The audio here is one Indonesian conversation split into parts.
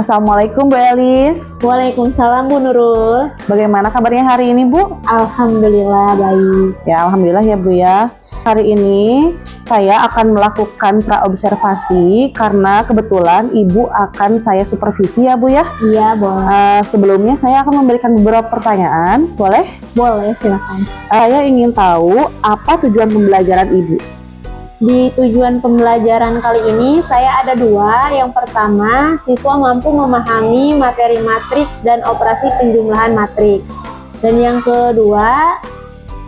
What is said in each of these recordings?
Assalamualaikum Bu Elis. Waalaikumsalam Bu Nurul. Bagaimana kabarnya hari ini Bu? Alhamdulillah baik. Ya Alhamdulillah ya Bu ya. Hari ini saya akan melakukan praobservasi karena kebetulan Ibu akan saya supervisi ya Bu ya. Iya boleh. Sebelumnya saya akan memberikan beberapa pertanyaan, boleh? Boleh silakan. Saya ingin tahu apa tujuan pembelajaran Ibu? Di tujuan pembelajaran kali ini saya ada dua. Yang pertama, siswa mampu memahami materi matriks dan operasi penjumlahan matriks. Dan yang kedua,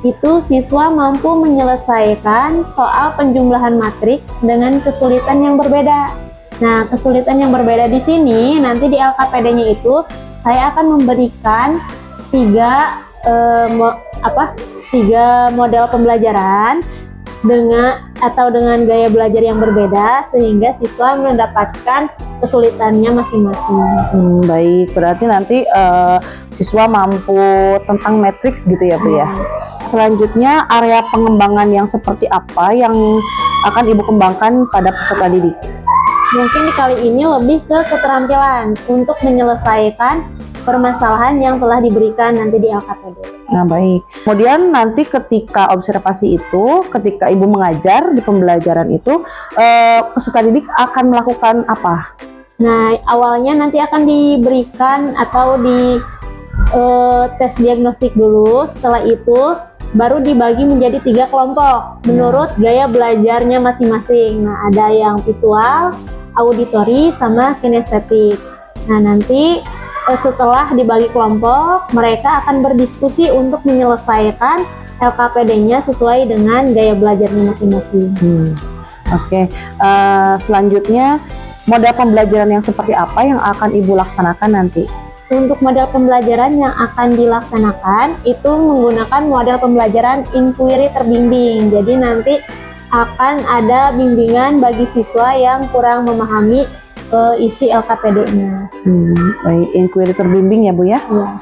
itu siswa mampu menyelesaikan soal penjumlahan matriks dengan kesulitan yang berbeda. Nah, kesulitan yang berbeda di sini nanti di LKPD-nya itu saya akan memberikan tiga model pembelajaran dengan gaya belajar yang berbeda sehingga siswa mendapatkan kesulitannya masing-masing. Baik, berarti nanti siswa mampu tentang matriks gitu ya Bu ya. Selanjutnya area pengembangan yang seperti apa yang akan Ibu kembangkan pada peserta didik? Mungkin di kali ini lebih ke keterampilan untuk menyelesaikan permasalahan yang telah diberikan nanti di LKPD. Nah baik, kemudian nanti ketika observasi itu, ketika Ibu mengajar di pembelajaran itu, peserta didik akan melakukan apa? Nah awalnya nanti akan diberikan atau di tes diagnostik dulu. Setelah itu baru dibagi menjadi 3 kelompok menurut gaya belajarnya masing-masing. Nah ada yang visual, auditori, sama kinestetik. Nah nanti setelah dibagi kelompok, mereka akan berdiskusi untuk menyelesaikan LKPD-nya sesuai dengan gaya belajarnya masing-masing. Oke. Selanjutnya, model pembelajaran yang seperti apa yang akan Ibu laksanakan nanti? Untuk model pembelajaran yang akan dilaksanakan, itu menggunakan model pembelajaran inquiry terbimbing. Jadi nanti akan ada bimbingan bagi siswa yang kurang memahami isi LKPD-nya. Baik, inquiry terbimbing ya Bu ya? Iya.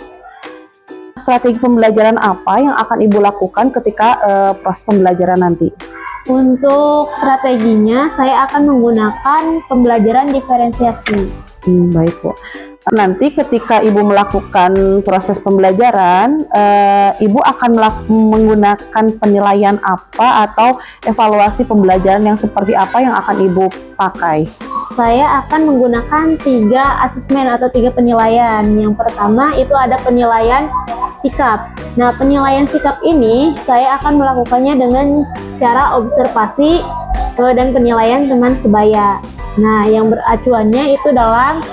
Strategi pembelajaran apa yang akan Ibu lakukan ketika proses pembelajaran nanti? Untuk strateginya, saya akan menggunakan pembelajaran diferensiasi. Baik Bu. Nanti ketika Ibu melakukan proses pembelajaran, Ibu akan menggunakan penilaian apa atau evaluasi pembelajaran yang seperti apa yang akan Ibu pakai? Saya akan menggunakan 3 asesmen atau 3 penilaian. Yang pertama itu ada penilaian sikap. Nah, penilaian sikap ini saya akan melakukannya dengan cara observasi dan penilaian teman sebaya. Nah, yang beracuannya itu dalam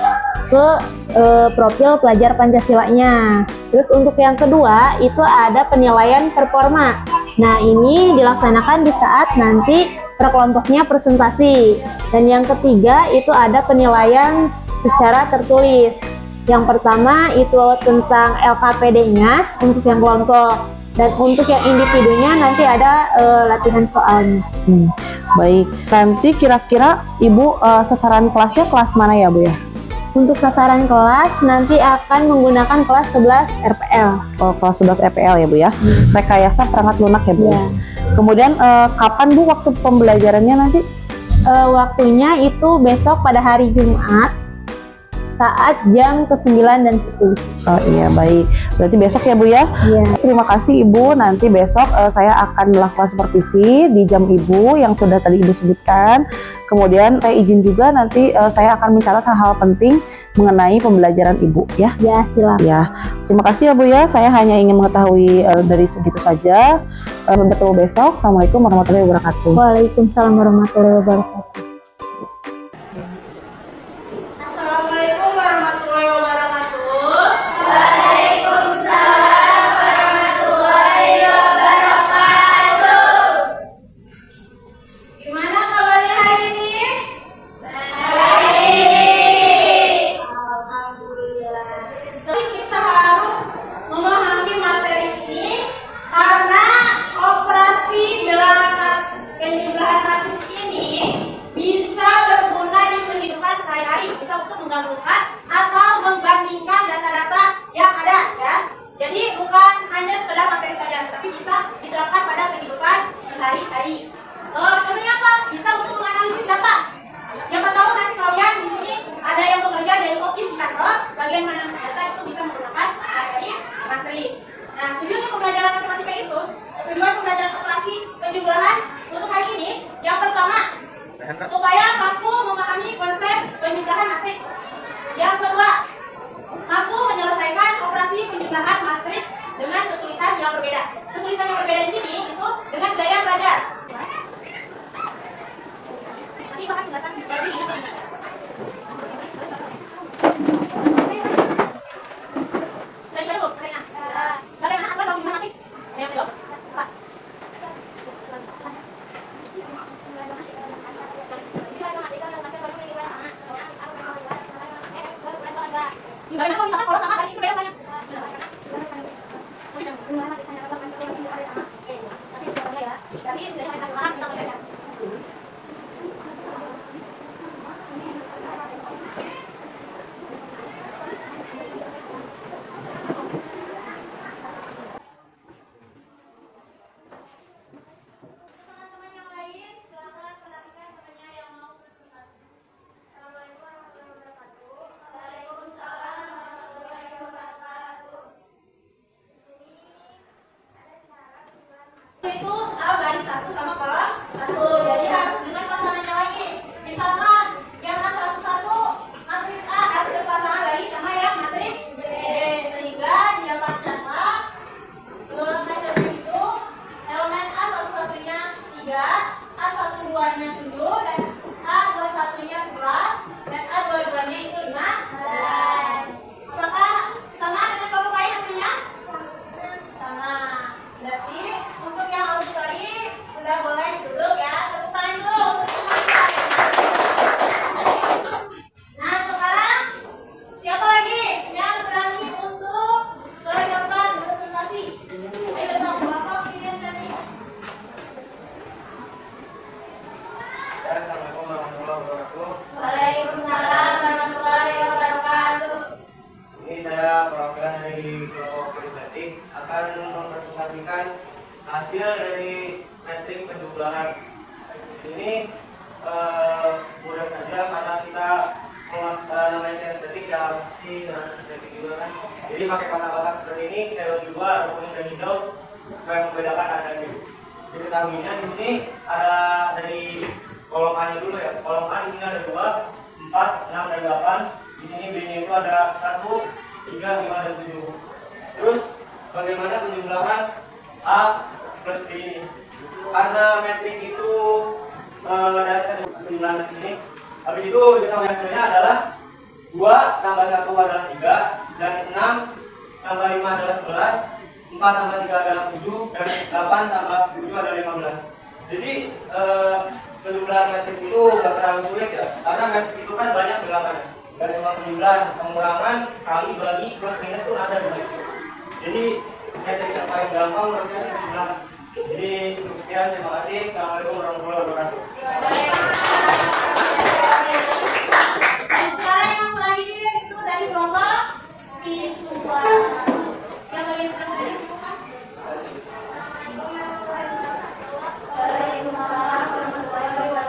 profil pelajar Pancasilanya. Terus untuk yang kedua itu ada penilaian performa. Nah, ini dilaksanakan di saat nanti perkelompoknya presentasi. Dan yang ketiga itu ada penilaian secara tertulis. Yang pertama itu tentang LKPD-nya untuk yang kelompok, dan untuk yang individunya nanti ada latihan soalnya. Baik, nanti kira-kira Ibu sasaran kelasnya kelas mana ya Bu ya? Untuk sasaran kelas nanti akan menggunakan kelas 11 RPL. Oh, kelas 11 RPL ya Bu ya? Rekayasa perangkat lunak ya Bu ya? Kemudian kapan Bu waktu pembelajarannya nanti? Waktunya itu besok pada hari Jumat saat jam ke-9 dan 10. Oh iya baik, berarti besok ya Bu ya? Iya. Terima kasih Ibu, nanti besok saya akan melakukan supervisi di jam Ibu yang sudah tadi Ibu sebutkan. Kemudian saya izin juga nanti saya akan mencatat hal-hal penting mengenai pembelajaran Ibu ya? Ya silakan. Ya, terima kasih ya Bu ya, saya hanya ingin mengetahui dari segitu saja. Bertemu besok. Assalamualaikum warahmatullahi wabarakatuh. Waalaikumsalam warahmatullahi wabarakatuh. Assalamualaikum warahmatullahi wabarakatuh. Waalaikumsalam warahmatullahi wabarakatuh. Waalaikumsalam warahmatullahi wabarakatuh. Ini saya perwakilan dari kelompok Estetik akan mempresentasikan hasil dari metrik penjumlahan. Ini mudah saja karena kita namanya estetik ya pasti dengan estetik juga kan. Jadi pakai kotak-kotak seperti ini, saya bagi dua, ada kuning dan hijau supaya membedakan adanya. Diketahuinya di sini ada dari kolom A dulu ya. Kolom A di sini ada 2, 4, 6 dan 8. Di sini B-nya itu ada 1, 3, 5 dan 7. Terus bagaimana penjumlahan A plus B ini? Karena metrik itu dasar penjumlahan ini. Habis itu diketahui hasilnya adalah 2 tambah 1 adalah 3, dan 6 tambah 5 adalah 11, 4 tambah 3 adalah 7, dan 8 tambah 7 adalah 15. Jadi penjumlahan matriks itu tidak terlalu sulit ya, karena matriks itu kan banyak bilangannya. Dan cuma penjumlahan, pengurangan, kali, bagi, plus minus pun ada di matriks. Jadi matriks yang paling gampang menurut saya sih penjumlahan. Jadi sekian, terima kasih. Assalamualaikum warahmatullahi wabarakatuh. Dan sekarang yang terakhir itu dari kelompok visual. Yang bagian sebelah tadi. Waalaikumsalam warahmatullahi wabarakatuh.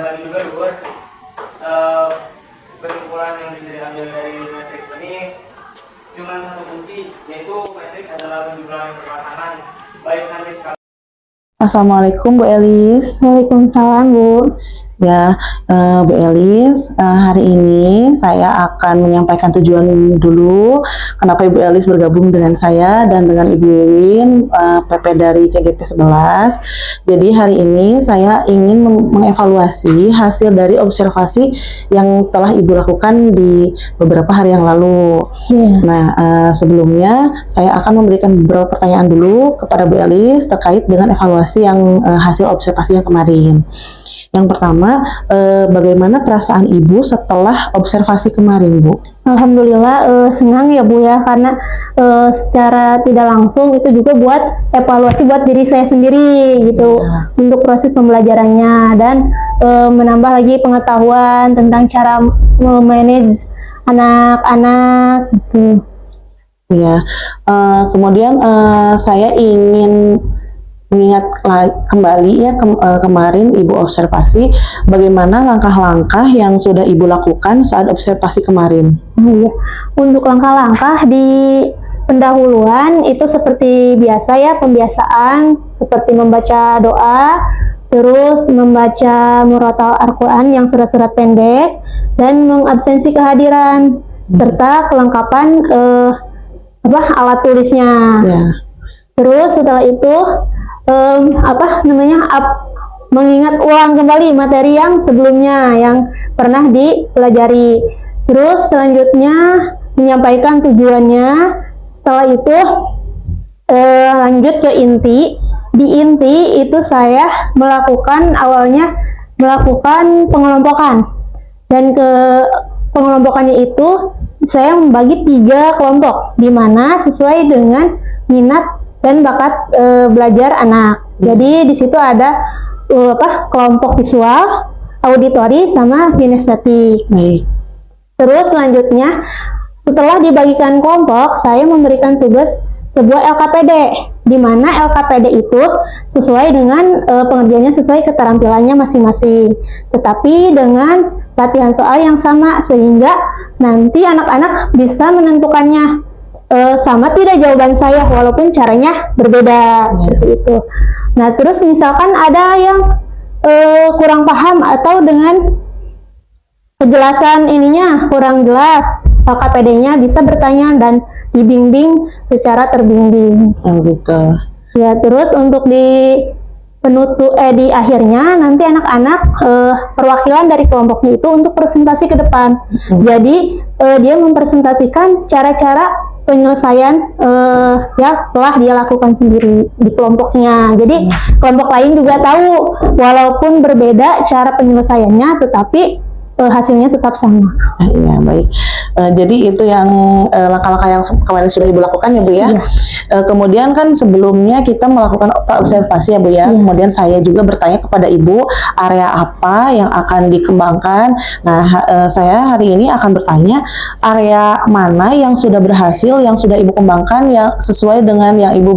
lagi juga Lur, eh, kesimpulan yang bisa diambil dari matriks ini cuma satu kunci, yaitu matriks adalah penjumlahan perpasangan baik nanti sekali. Assalamualaikum Bu Elis. Waalaikumsalam Bu. Ya, Bu Elis, hari ini saya akan menyampaikan tujuan dulu kenapa Ibu Elis bergabung dengan saya dan dengan Ibu Win, PP dari CGP 11. Jadi hari ini saya ingin mengevaluasi hasil dari observasi yang telah Ibu lakukan di beberapa hari yang lalu. Nah, sebelumnya saya akan memberikan beberapa pertanyaan dulu kepada Bu Elis terkait dengan evaluasi yang hasil observasi yang kemarin. Yang pertama, bagaimana perasaan Ibu setelah observasi kemarin, Bu? Alhamdulillah senang ya Bu ya, karena secara tidak langsung itu juga buat evaluasi buat diri saya sendiri gitu untuk proses pembelajarannya, dan menambah lagi pengetahuan tentang cara memanage anak-anak gitu. Ya, kemudian saya ingin mengingat kembali ya kemarin Ibu observasi bagaimana langkah-langkah yang sudah Ibu lakukan saat observasi kemarin. Iya. Untuk langkah-langkah di pendahuluan itu seperti biasa ya, pembiasaan seperti membaca doa, terus membaca murotal Al-Quran yang surat-surat pendek, dan mengabsensi kehadiran serta kelengkapan alat tulisnya. Ya. Terus setelah itu mengingat ulang kembali materi yang sebelumnya yang pernah dipelajari. Terus selanjutnya menyampaikan tujuannya. Setelah itu lanjut ke inti. Di inti itu saya awalnya melakukan pengelompokan, dan ke pengelompokannya itu saya membagi 3 kelompok, di mana sesuai dengan minat dan bakat belajar anak. Jadi di situ ada kelompok visual, auditori, sama kinestetik. Terus selanjutnya setelah dibagikan kelompok, saya memberikan tugas sebuah LKPD, di mana LKPD itu sesuai dengan pengerjaannya sesuai keterampilannya masing-masing, tetapi dengan latihan soal yang sama sehingga nanti anak-anak bisa menentukannya sama tidak jawaban saya walaupun caranya berbeda seperti itu. Nah, terus misalkan ada yang kurang paham atau dengan penjelasan ininya kurang jelas, LKPD-nya bisa bertanya dan dibimbing secara terbimbing. Gitu. Ya, terus untuk di di akhirnya nanti anak-anak perwakilan dari kelompoknya itu untuk presentasi ke depan. Jadi dia mempresentasikan cara-cara penyelesaian ya telah dia lakukan sendiri di kelompoknya. Jadi kelompok lain juga tahu walaupun berbeda cara penyelesaiannya, tetapi hasilnya tetap sama. Ya, baik. Jadi itu yang langkah-langkah yang kemarin sudah Ibu lakukan ya Bu ya. Kemudian kan sebelumnya kita melakukan observasi ya Bu ya. Kemudian saya juga bertanya kepada Ibu area apa yang akan dikembangkan. Nah, saya hari ini akan bertanya area mana yang sudah berhasil, yang sudah Ibu kembangkan, yang sesuai dengan yang Ibu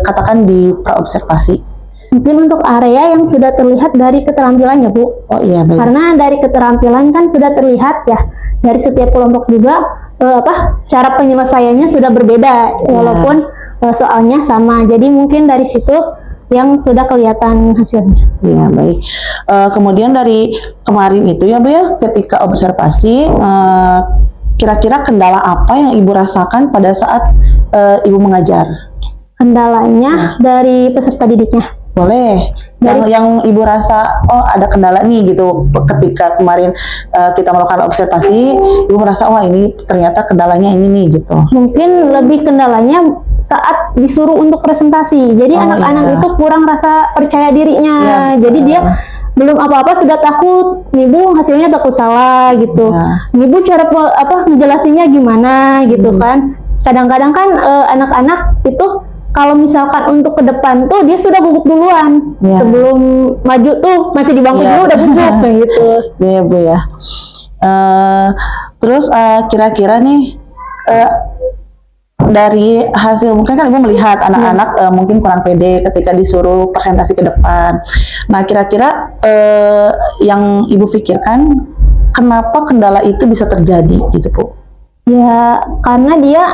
katakan di praobservasi. Mungkin untuk area yang sudah terlihat dari keterampilannya Bu. Oh iya, baik. Karena dari keterampilan kan sudah terlihat ya, dari setiap kelompok juga cara penyelesaiannya sudah berbeda walaupun soalnya sama. Jadi mungkin dari situ yang sudah kelihatan hasilnya. Ya, baik. Kemudian dari kemarin itu ya Bu ya, ketika observasi kira-kira kendala apa yang Ibu rasakan pada saat Ibu mengajar? Kendalanya dari peserta didiknya. Boleh. Yang Ibu rasa, oh ada kendala nih gitu, ketika kemarin kita melakukan observasi, Ibu merasa, wah ini ternyata kendalanya ini nih gitu. Mungkin lebih kendalanya saat disuruh untuk presentasi. Jadi anak-anak itu kurang rasa percaya dirinya. Jadi dia belum apa-apa sudah takut, Ibu hasilnya takut salah gitu. Ibu cara ngejelasinnya gimana gitu kan. Kadang-kadang kan anak-anak itu kalau misalkan untuk ke depan tuh dia sudah gugup duluan, sebelum maju tuh masih di bangku dulu udah gugup kayak gitu. Iya Bu ya. Terus kira-kira nih dari hasil mungkin kan Ibu melihat anak-anak mungkin kurang pede ketika disuruh presentasi ke depan. Nah, kira-kira yang Ibu pikirkan kenapa kendala itu bisa terjadi gitu, Bu? Ya, karena dia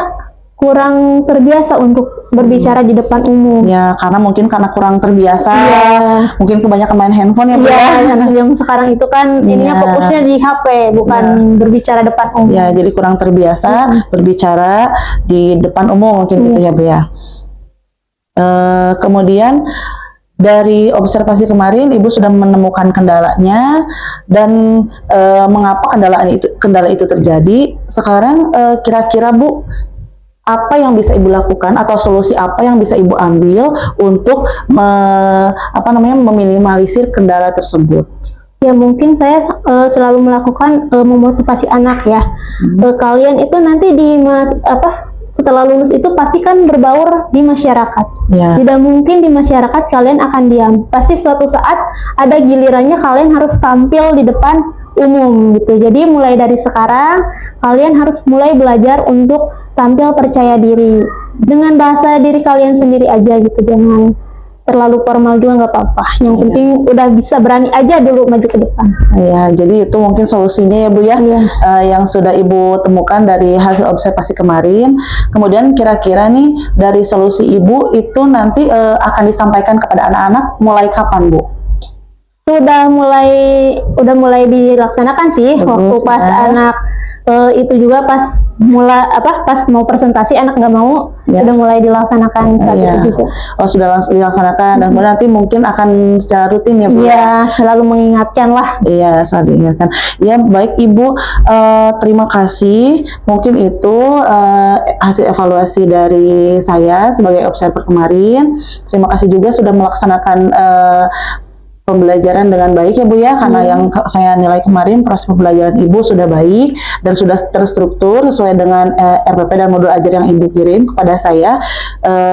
kurang terbiasa untuk berbicara di depan umum. Ya, karena kurang terbiasa. Iya. Mungkin kebanyakan main handphone ya, Bu ya. Iya, anak yang sekarang itu kan ininya Iya. fokusnya di HP, bukan berbicara depan umum. Ya, jadi kurang terbiasa berbicara di depan umum mungkin gitu ya, Bu ya. Kemudian dari observasi kemarin Ibu sudah menemukan kendalanya dan mengapa kendala itu terjadi. Sekarang kira-kira Bu, apa yang bisa Ibu lakukan atau solusi apa yang bisa Ibu ambil untuk meminimalisir kendala tersebut? Ya, mungkin saya selalu melakukan memotivasi anak ya. Kalian itu nanti setelah lulus itu pasti kan berbaur di masyarakat. Ya. Tidak mungkin di masyarakat kalian akan diam. Pasti suatu saat ada gilirannya kalian harus tampil di depan umum gitu. Jadi mulai dari sekarang kalian harus mulai belajar untuk tampil percaya diri dengan bahasa diri kalian sendiri aja gitu. Jangan terlalu formal juga, nggak apa-apa. Yang penting udah bisa berani aja dulu maju ke depan. Ya, jadi itu mungkin solusinya ya, Bu ya, yang sudah Ibu temukan dari hasil observasi kemarin. Kemudian kira-kira nih dari solusi Ibu itu nanti akan disampaikan kepada anak-anak mulai kapan, Bu? Udah mulai dilaksanakan sih. Waktu pas anak itu juga pas mau presentasi anak nggak mau, udah mulai dilaksanakan saat itu juga. Oh, sudah langsung dilaksanakan dan nanti mungkin akan secara rutin ya, Bu? Iya, selalu mengingatkan lah. Iya, selalu diingatkan. Ya, baik Ibu, terima kasih. Mungkin itu hasil evaluasi dari saya sebagai observer kemarin. Terima kasih juga sudah melaksanakan pembelajaran dengan baik ya, Bu ya, karena yang saya nilai kemarin proses pembelajaran Ibu sudah baik dan sudah terstruktur sesuai dengan RPP dan modul ajar yang Ibu kirim kepada saya.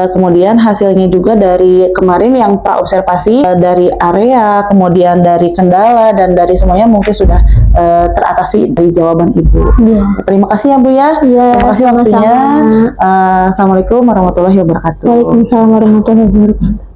Kemudian hasilnya juga dari kemarin yang praobservasi dari area, kemudian dari kendala dan dari semuanya mungkin sudah teratasi dari jawaban Ibu. Terima kasih ya, Bu ya. Terima kasih waktunya. Assalamualaikum warahmatullahi wabarakatuh. Waalaikumsalam warahmatullahi wabarakatuh.